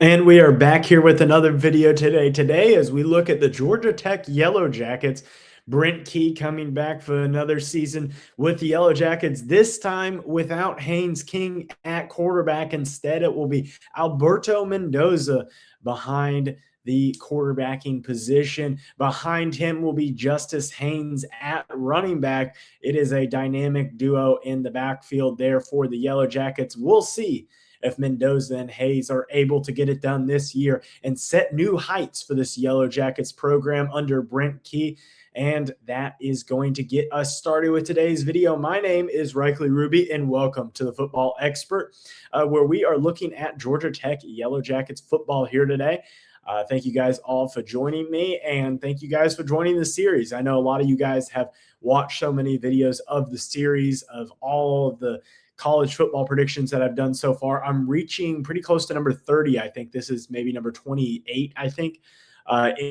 And we are back here with another video today. Today, as we look at the Georgia Tech Yellow Jackets, Brent Key coming back for another season with the Yellow Jackets, this time without Haynes King at quarterback. Instead, it will be Alberto Mendoza behind the quarterbacking position. Behind him will be Justice Haynes at running back. It is a dynamic duo in the backfield there for the Yellow Jackets. We'll see if Mendoza and Hayes are able to get it done this year and set new heights for this Yellow Jackets program under Brent Key. And that is going to get us started with today's video. My name is Reikley Ruby, and welcome to the Football Expert, where we are looking at Georgia Tech Yellow Jackets football here today. Thank you guys all for joining me, and thank you guys for joining the series. I know a lot of you guys have watched so many videos of the series of all of the college football predictions that I've done so far. I'm reaching pretty close to number 30. I think this is maybe number 28, I think,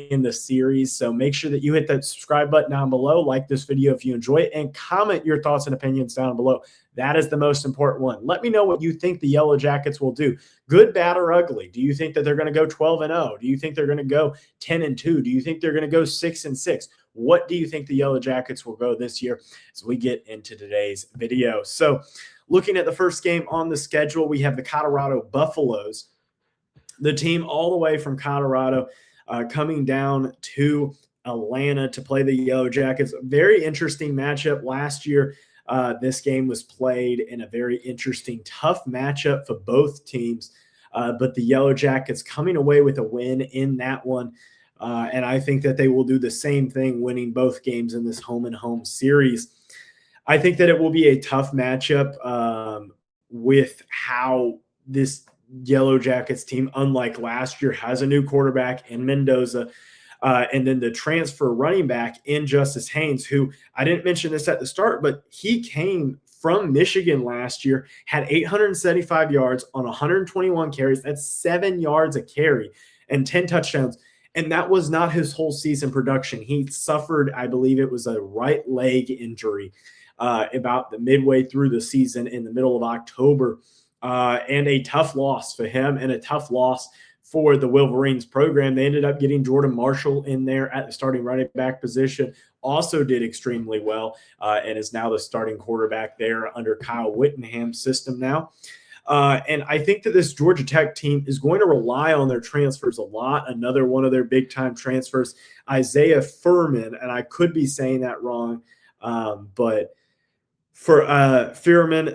in the series. So make sure that you hit that subscribe button down below, like this video if you enjoy it, and comment your thoughts and opinions down below. That is the most important one. Let me know what you think the Yellow Jackets will do. Good, bad, or ugly. Do you think that they're going to go 12-0? Do you think they're going to go 10-2? Do you think they're going to go 6-6? What do you think the Yellow Jackets will go this year as we get into today's video? So looking at the first game on the schedule, we have the Colorado Buffaloes, the team all the way from Colorado coming down to Atlanta to play the Yellow Jackets. Very interesting matchup last year. This game was played in a very interesting, tough matchup for both teams, but the Yellow Jackets coming away with a win in that one. And I think that they will do the same thing, winning both games in this home-and-home series. I think that it will be a tough matchup with how this Yellow Jackets team, unlike last year, has a new quarterback in Mendoza. And then the transfer running back in Justice Haynes, who I didn't mention this at the start, but he came from Michigan last year, had 875 yards on 121 carries. That's 7 yards a carry and 10 touchdowns. And that was not his whole season production. He suffered, I believe it was a right leg injury about the midway through the season in the middle of October, and a tough loss for him and a tough loss for the Wolverines program. They ended up getting Jordan Marshall in there at the starting running back position, also did extremely well, and is now the starting quarterback there under Kyle Whittingham's system now. And I think that this Georgia Tech team is going to rely on their transfers a lot. Another one of their big-time transfers, Isaiah Furman, and I could be saying that wrong, but for Furman,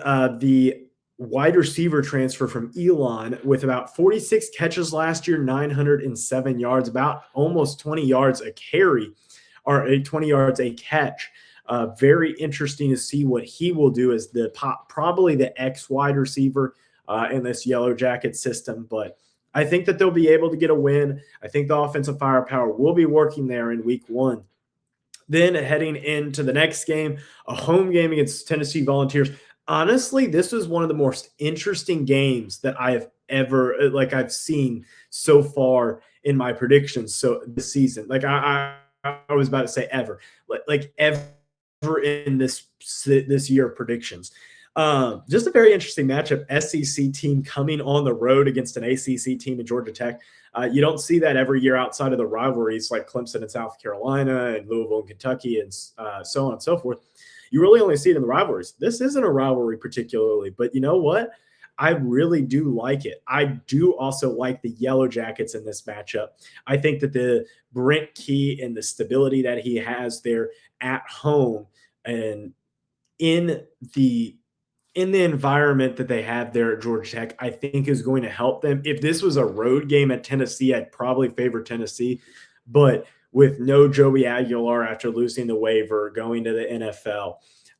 the wide receiver transfer from Elon, with about 46 catches last year, 907 yards, about almost 20 yards a carry, or 20 yards a catch. Very interesting to see what he will do as the probably the X wide receiver in this Yellow Jacket system. But I think that they'll be able to get a win. I think the offensive firepower will be working there in week one. Then heading into the next game, a home game against Tennessee Volunteers. Honestly, this was one of the most interesting games that I have ever, I've seen so far in my predictions. So this season, I was about to say ever, like ever in this year of predictions. Just a very interesting matchup. SEC team coming on the road against an ACC team in Georgia Tech. You don't see that every year outside of the rivalries like Clemson and South Carolina and Louisville and Kentucky and so on and so forth. You really only see it in the rivalries. This isn't a rivalry particularly, but you know what? I really do like it. I do also like the Yellow Jackets in this matchup. I think that the Brent Key and the stability that he has there at home and in the environment that they have there at Georgia Tech, I think is going to help them. If this was a road game at Tennessee, I'd probably favor Tennessee. But with no Joey Aguilar after losing the waiver, going to the NFL,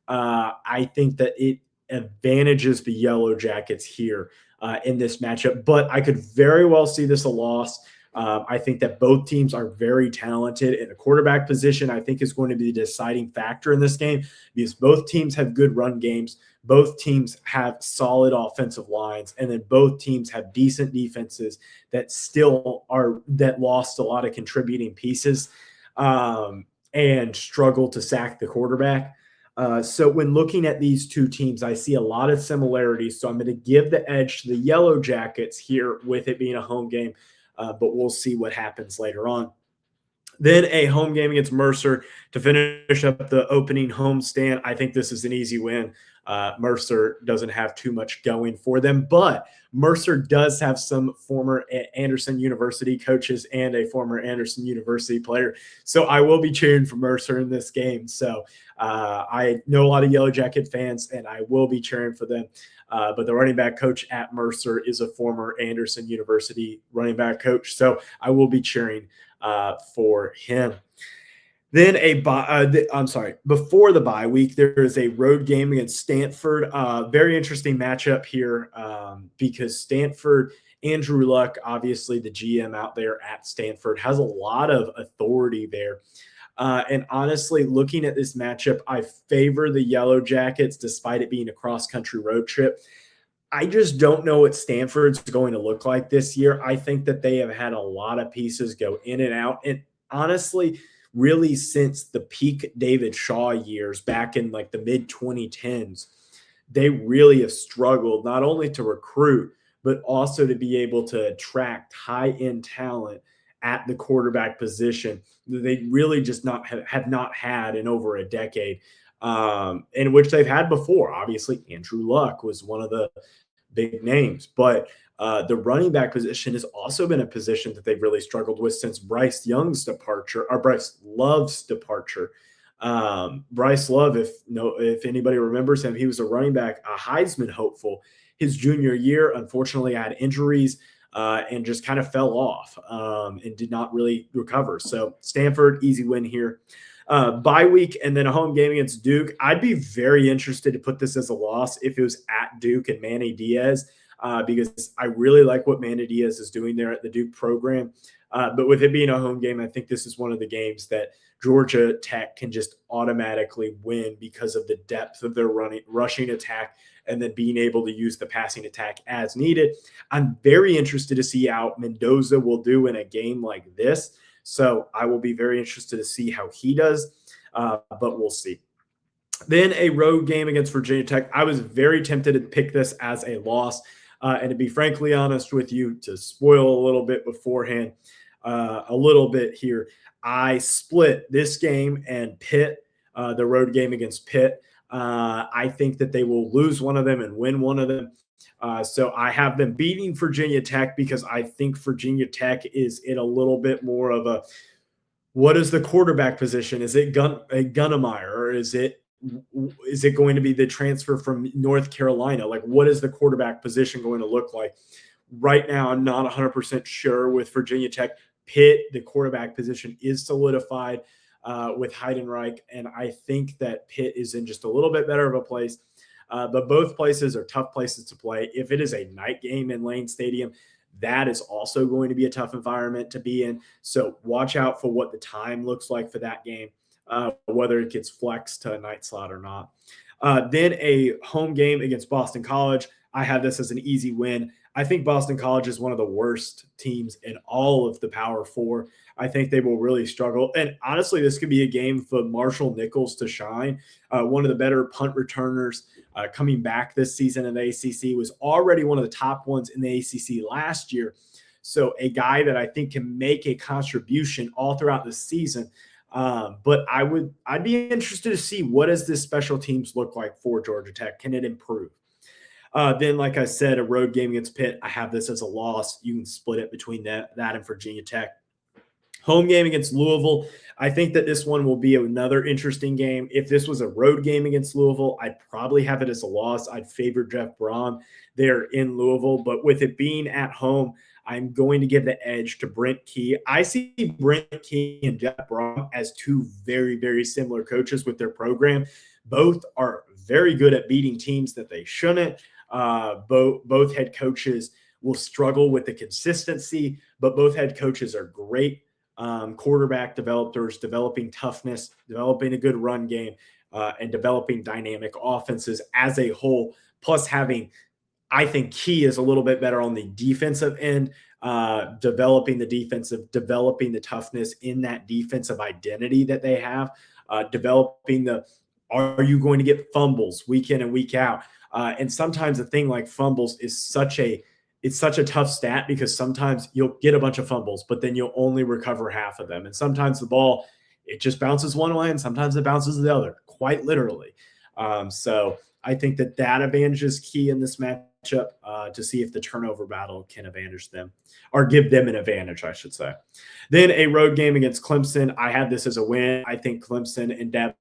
I think that it advantages the Yellow Jackets here in this matchup. But I could very well see this a loss. I think that both teams are very talented, and the quarterback position, I think, is going to be the deciding factor in this game because both teams have good run games. Both teams have solid offensive lines, and then both teams have decent defenses that lost a lot of contributing pieces and struggle to sack the quarterback. So when looking at these two teams, I see a lot of similarities. So I'm going to give the edge to the Yellow Jackets here with it being a home game, but we'll see what happens later on. Then a home game against Mercer to finish up the opening home stand. I think this is an easy win. Mercer doesn't have too much going for them, but Mercer does have some former Anderson University coaches and a former Anderson University player. So I will be cheering for Mercer in this game. So I know a lot of Yellow Jacket fans, and I will be cheering for them. But the running back coach at Mercer is a former Anderson University running back coach. So I will be cheering for him. Then I'm sorry, before the bye week, there is a road game against Stanford. Very interesting matchup here because Stanford, Andrew Luck, obviously the GM out there at Stanford, has a lot of authority there. And honestly, looking at this matchup, I favor the Yellow Jackets despite it being a cross-country road trip. I just don't know what Stanford's going to look like this year. I think that they have had a lot of pieces go in and out. And honestly, really since the peak David Shaw years back in like the mid 2010s, they really have struggled not only to recruit, but also to be able to attract high end talent at the quarterback position. They really just have not had in over a decade, in which they've had before. Obviously, Andrew Luck was one of the big names, but the running back position has also been a position that they've really struggled with since Bryce Young's departure or Bryce Love's departure. Bryce Love, if anybody remembers him, he was a running back, a Heisman hopeful his junior year. Unfortunately, had injuries and just kind of fell off and did not really recover. So Stanford, easy win here. Bye week and then a home game against Duke. I'd be very interested to put this as a loss if it was at Duke and Manny Diaz, because I really like what Manny Diaz is doing there at the Duke program. But with it being a home game, I think this is one of the games that Georgia Tech can just automatically win because of the depth of their rushing attack and then being able to use the passing attack as needed. I'm very interested to see how Mendoza will do in a game like this. So I will be very interested to see how he does, but we'll see. Then a road game against Virginia Tech. I was very tempted to pick this as a loss. And to be frankly honest with you, to spoil a little bit beforehand, a little bit here, I split this game and Pitt, the road game against Pitt. I think that they will lose one of them and win one of them. So I have them beating Virginia Tech because I think Virginia Tech is in a little bit more of a, what is the quarterback position? Is it Gunnemeyer, or is it going to be the transfer from North Carolina? Like, what is the quarterback position going to look like? Right now, I'm not 100% sure with Virginia Tech. Pitt, the quarterback position is solidified with Heidenreich, and I think that Pitt is in just a little bit better of a place. But both places are tough places to play. If it is a night game in Lane Stadium, that is also going to be a tough environment to be in. So watch out for what the time looks like for that game, whether it gets flexed to a night slot or not. Then a home game against Boston College. I have this as an easy win. I think Boston College is one of the worst teams in all of the Power Four. I think they will really struggle. And honestly, this could be a game for Marshall Nichols to shine. One of the better punt returners coming back this season in the ACC, was already one of the top ones in the ACC last year. So a guy that I think can make a contribution all throughout the season. But I'd be interested to see, what does this special teams look like for Georgia Tech? Can it improve? Then, like I said, a road game against Pitt, I have this as a loss. You can split it between that and Virginia Tech. Home game against Louisville. I think that this one will be another interesting game. If this was a road game against Louisville, I'd probably have it as a loss. I'd favor Jeff Brom there in Louisville. But with it being at home, I'm going to give the edge to Brent Key. I see Brent Key and Jeff Brom as two very, very similar coaches with their program. Both are very good at beating teams that they shouldn't. Both head coaches will struggle with the consistency, but both head coaches are great quarterback developers, developing toughness, developing a good run game, and developing dynamic offenses as a whole. Plus having, I think Key is a little bit better on the defensive end, developing the defensive, developing the toughness in that defensive identity that they have, developing the Are you going to get fumbles week in and week out? And sometimes a thing like fumbles is such a tough stat because sometimes you'll get a bunch of fumbles, but then you'll only recover half of them. And sometimes the ball, it just bounces one way and sometimes it bounces the other, quite literally. So I think that advantage is key in this matchup to see if the turnover battle can advantage them or give them an advantage, I should say. Then a road game against Clemson. I have this as a win. I think Clemson and Dab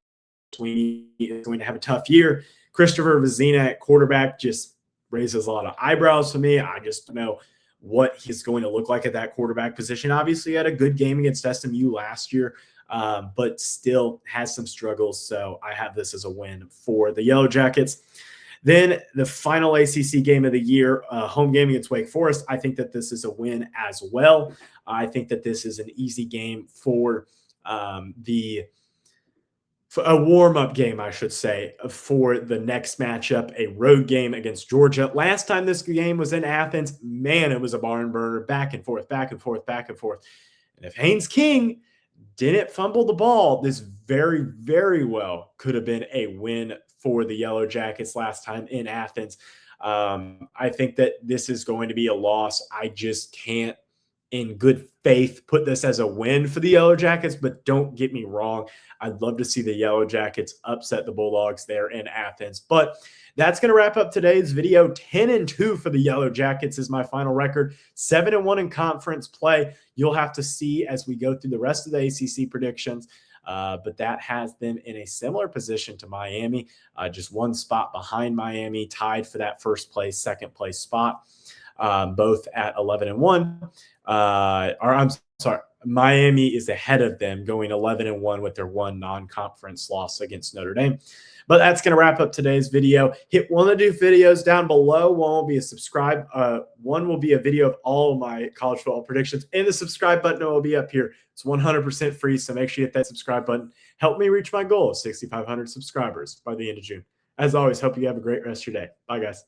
Sweeney is going to have a tough year. Christopher Vizina at quarterback just raises a lot of eyebrows for me. I just don't know what he's going to look like at that quarterback position. Obviously, he had a good game against SMU last year, but still has some struggles. So I have this as a win for the Yellow Jackets. Then the final ACC game of the year, home game against Wake Forest. I think that this is a win as well. I think that this is an easy game for a warm-up game, I should say, for the next matchup, a road game against Georgia. Last time this game was in Athens, man, it was a barn burner, back and forth, back and forth, back and forth. And if Haynes King didn't fumble the ball, this very, very well could have been a win for the Yellow Jackets last time in Athens. I think that this is going to be a loss. I just can't, in good faith, put this as a win for the Yellow Jackets, but don't get me wrong. I'd love to see the Yellow Jackets upset the Bulldogs there in Athens. But that's going to wrap up today's video. 10-2 for the Yellow Jackets is my final record. 7-1 in conference play. You'll have to see as we go through the rest of the ACC predictions. But that has them in a similar position to Miami, just one spot behind Miami, tied for that first place, second place spot, both at 11-1. Or I'm sorry, Miami is ahead of them, going 11-1 with their one non-conference loss against Notre Dame. But that's going to wrap up today's video. Hit one of the videos down below. One will be a subscribe. One will be a video of all of my college football predictions, and the subscribe button will be up here. It's 100% free, so make sure you hit that subscribe button. Help me reach my goal of 6,500 subscribers by the end of June. As always, hope you have a great rest of your day. Bye, guys.